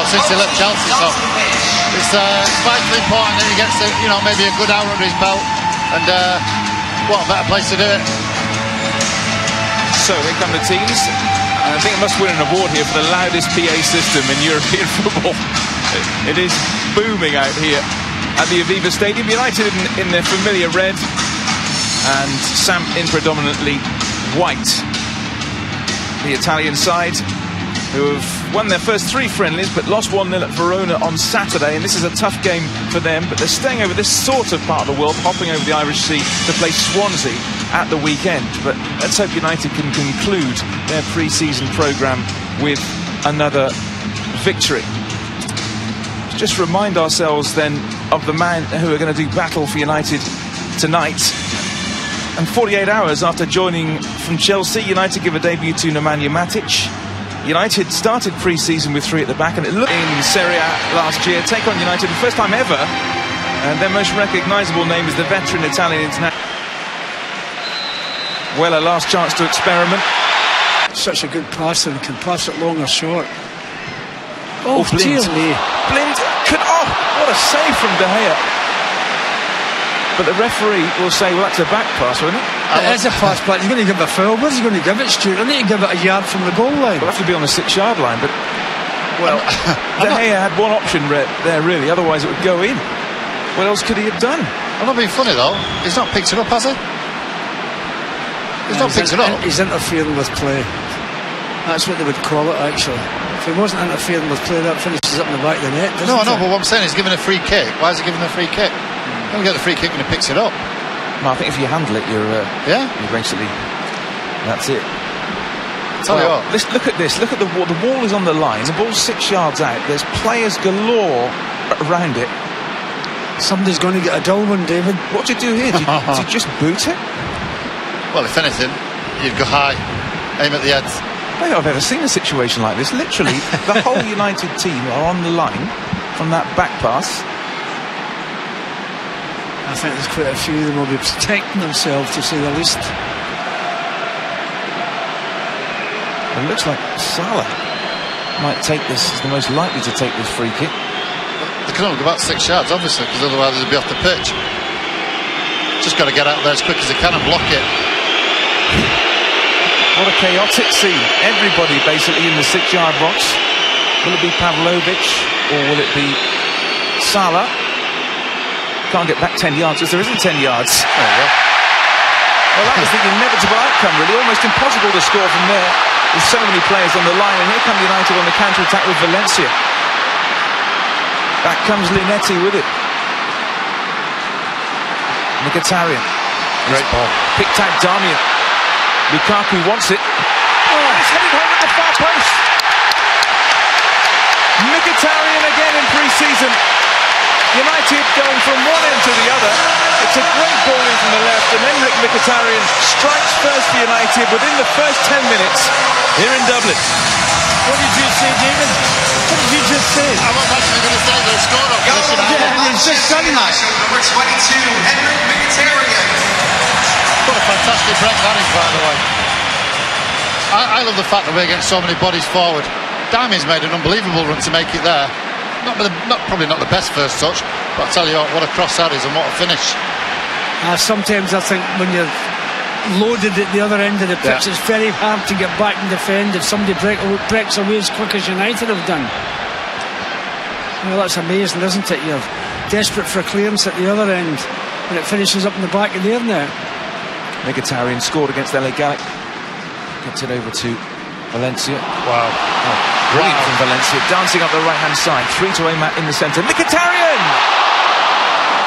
since he left Chelsea, so it's vitally important that he gets, maybe a good hour under his belt, and what a better place to do it. So here come the teams, and I think it must win an award here for the loudest PA system in European football. It is booming out here at the Aviva Stadium. United in their familiar red, and Samp in predominantly white. The Italian side, who have won their first 3 friendlies but lost 1-0 at Verona on Saturday, and this is a tough game for them, but they're staying over this sort of part of the world, hopping over the Irish Sea to play Swansea at the weekend. But let's hope United can conclude their pre-season programme with another victory. Just remind ourselves then of the man who are going to do battle for United tonight. And 48 hours after joining from Chelsea, United give a debut to Nemanja Matic. United started pre-season with 3 at the back, and it looked in Serie A last year. Take on United the first time ever, and their most recognisable name is the veteran Italian international. Well, a last chance to experiment. Such a good passer, and can pass it long or short. Oh, Blind. Blind could, what a save from De Gea. But the referee will say, well, that's a back pass, won't it? It is a pass, but he's going to give a foul. Where's he going to give it, Stuart? I need to give it a yard from the goal line. We'll have to be on the 6-yard line, but... Well, De Gea had one option there, really, otherwise it would go in. What else could he have done? I'm not being funny, though. He's not picked it up, has he? He's not picked it up. He's interfering with play. That's what they would call it, actually. If he wasn't interfering with play, that finishes up in the back of the net, doesn't it? No, but what I'm saying is giving a free kick. Why is he giving a free kick? You don't get the free kick when he picks it up. No, I think if you handle it, you're basically, that's it. Tell you what. Look at this. Look at the wall. The wall is on the line. The ball's 6 yards out. There's players galore around it. Somebody's going to get a dull one, David. What do you do here? Do you just boot it? Well, if anything, you'd go high, aim at the heads. I don't think I've ever seen a situation like this. Literally, the whole United team are on the line from that back pass. I think there's quite a few of them will be protecting themselves, to say the least. It looks like Salah might take this, is the most likely to take this free kick. They can only go about 6 yards, obviously, because otherwise they'd be off the pitch. Just got to get out there as quick as they can and block it. What a chaotic scene. Everybody basically in the 6-yard box. Will it be Pavlovic or will it be Salah? Can't get back 10 yards because there isn't 10 yards. There you go. Well, that was the inevitable outcome, really. Almost impossible to score from there with so many players on the line. And here come United on the counter-attack with Valencia. Back comes Linetti with it. Mkhitaryan. Great ball. Picked out Darmian. Lukaku wants it. It's headed home at the far post. Mkhitaryan again in pre-season. United going from one end to the other. It's a great ball in from the left, and Henrik Mkhitaryan strikes first for United within the first 10 minutes here in Dublin. What did you say, David? What did you just say? I was actually going to say they scored off position. He's just done that. Number 22, Henrik Mkhitaryan. What a fantastic break that is, by the way. I love the fact that we're getting so many bodies forward. Darmian's made an unbelievable run to make it there. Probably not the best first touch, but I'll tell you what a cross that is and what a finish. Sometimes I think when you're loaded at the other end of the pitch, it's very hard to get back and defend if somebody breaks away as quick as United have done. Well, that's amazing, isn't it? You're desperate for a clearance at the other end, and it finishes up in the back of their net. Mkhitaryan scored against LA Galaxy. Gets it over to Valencia. Wow. Brilliant from Valencia, dancing up the right-hand side. 3 to aim at in the centre. Mkhitaryan!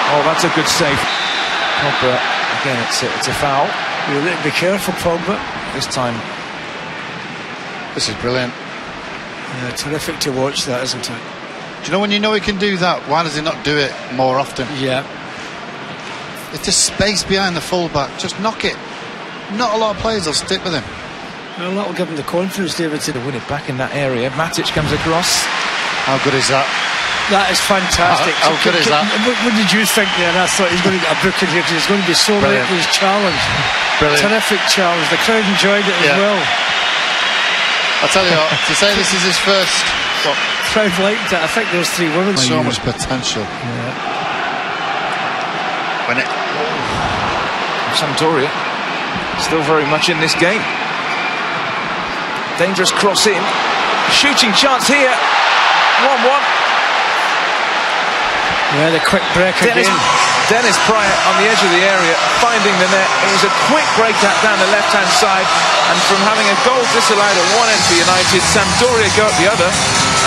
Oh, that's a good save. Pogba, again, it's a foul. You need to be careful, Pogba. This time. This is brilliant. Yeah, terrific to watch that, isn't it? Do you know he can do that? Why does he not do it more often? Yeah. It's just space behind the full-back. Just knock it. Not a lot of players will stick with him. Well, that will give him the confidence, David, to win it back in that area. Matic comes across. How good is that? That is fantastic. How good is that? What did you think there? I thought he's going to get a book in here because he's going to be so late for his challenge. Brilliant. Terrific challenge. The crowd enjoyed it as well. I'll tell you what, to say this is his first crowd liked it. I think those three women. So much potential. Yeah. When it Sampdoria still very much in this game. Dangerous cross in. Shooting chance here. 1-1. Yeah, the quick break again. Dennis Pryor on the edge of the area, finding the net. It was a quick break down the left-hand side, and from having a goal disallowed at one end for United, Sampdoria go at the other,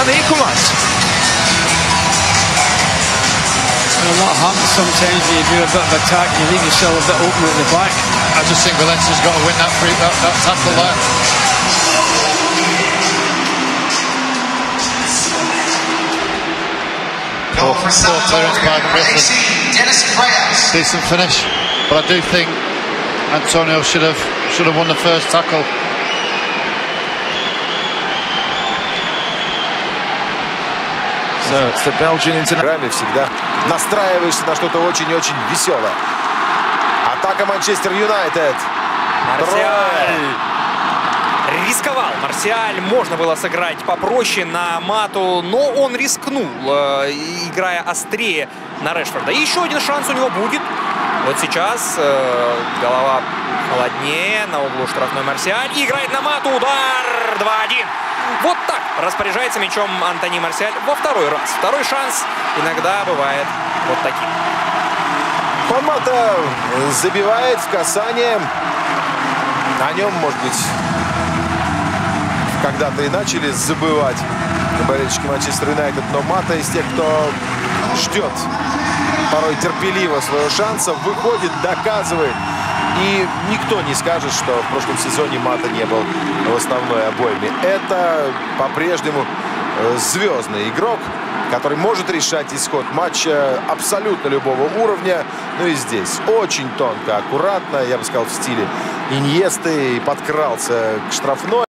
and they equalise. A lot happens sometimes when you do a bit of attack, you leave yourself a bit open at the back. I just think Valencia's got to win that tackle there. Goal for Clearance by Sampdoria. AC, Dennis Pryor. Decent finish, but I do think Antonio should have won the first tackle. So it's the Belgian international. Всегда настраиваешься на что-то очень-очень веселое. Атака Манчестер Юнайтед. Марсиаль рисковал. Марсиаль можно было сыграть попроще на Мату, но он рискнул, играя острее на Решфорда. И еще один шанс у него будет. Вот сейчас голова холоднее, на углу штрафной Марсиаль. И играет на Мату, удар 2-1. Вот так распоряжается мячом Антони Марсиаль во второй раз. Второй шанс иногда бывает вот таким. Мата забивает в касание. О нем, может быть, когда-то и начали забывать болельщики Манчестер Юнайтед. Но Мата из тех, кто ждет порой терпеливо своего шанса, выходит, доказывает. И никто не скажет, что в прошлом сезоне Мата не был в основной обойме. Это по-прежнему звездный игрок, который может решать исход матча абсолютно любого уровня. Ну и здесь очень тонко, аккуратно, я бы сказал, в стиле Иньесты, подкрался к штрафной.